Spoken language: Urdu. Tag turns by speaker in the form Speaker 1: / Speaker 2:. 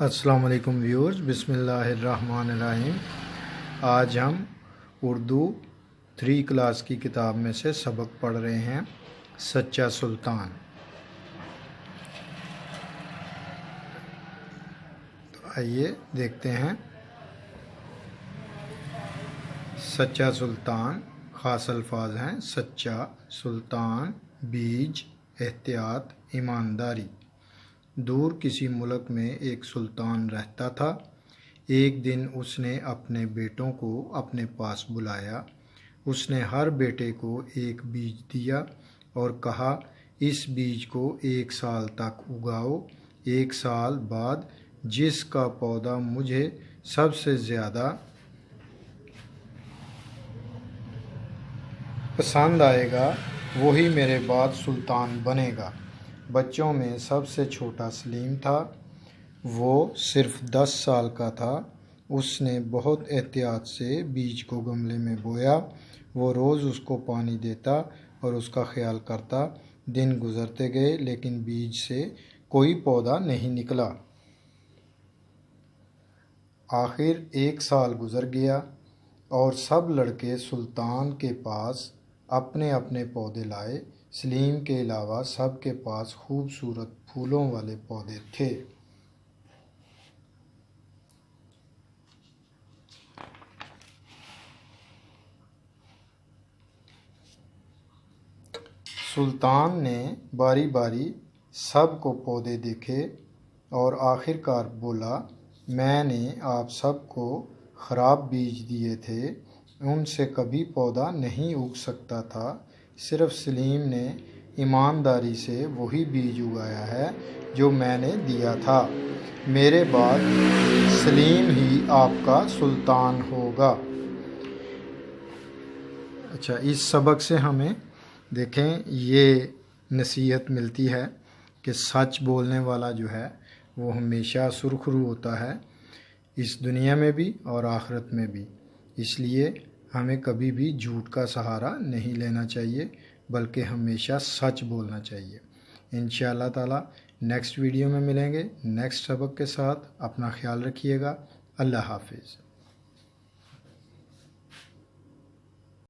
Speaker 1: السلام علیکم ویورز، بسم اللہ الرحمن الرحیم۔ آج ہم اردو 3 کلاس کی کتاب میں سے سبق پڑھ رہے ہیں سچا سلطان۔ تو آئیے دیکھتے ہیں۔ سچا سلطان خاص الفاظ ہیں: سچا، سلطان، بیج، احتیاط، ایمانداری۔ دور کسی ملک میں ایک سلطان رہتا تھا۔ ایک دن اس نے اپنے بیٹوں کو اپنے پاس بلایا۔ اس نے ہر بیٹے کو ایک بیج دیا اور کہا، اس بیج کو 1 سال تک اگاؤ۔ 1 سال بعد جس کا پودا مجھے سب سے زیادہ پسند آئے گا وہی میرے بعد سلطان بنے گا۔ بچوں میں سب سے چھوٹا سلیم تھا۔ وہ صرف 10 سال کا تھا۔ اس نے بہت احتیاط سے بیج کو گملے میں بویا۔ وہ روز اس کو پانی دیتا اور اس کا خیال کرتا۔ دن گزرتے گئے لیکن بیج سے کوئی پودا نہیں نکلا۔ آخر 1 سال گزر گیا اور سب لڑکے سلطان کے پاس اپنے اپنے پودے لائے۔ سلیم کے علاوہ سب کے پاس خوبصورت پھولوں والے پودے تھے۔ سلطان نے باری باری سب کو پودے دیکھے اور آخر کار بولا، میں نے آپ سب کو خراب بیج دیے تھے، ان سے کبھی پودا نہیں اگ سکتا تھا۔ صرف سلیم نے ایمانداری سے وہی بیج اگایا ہے جو میں نے دیا تھا۔ میرے بعد سلیم ہی آپ کا سلطان ہوگا۔ اچھا، اس سبق سے ہمیں دیکھیں یہ نصیحت ملتی ہے کہ سچ بولنے والا جو ہے وہ ہمیشہ سرخرو ہوتا ہے، اس دنیا میں بھی اور آخرت میں بھی۔ اس لیے ہمیں کبھی بھی جھوٹ کا سہارا نہیں لینا چاہیے بلکہ ہمیشہ سچ بولنا چاہیے۔ انشاءاللہ تعالی نیکسٹ ویڈیو میں ملیں گے نیکسٹ سبق کے ساتھ۔ اپنا خیال رکھیے گا۔ اللہ حافظ۔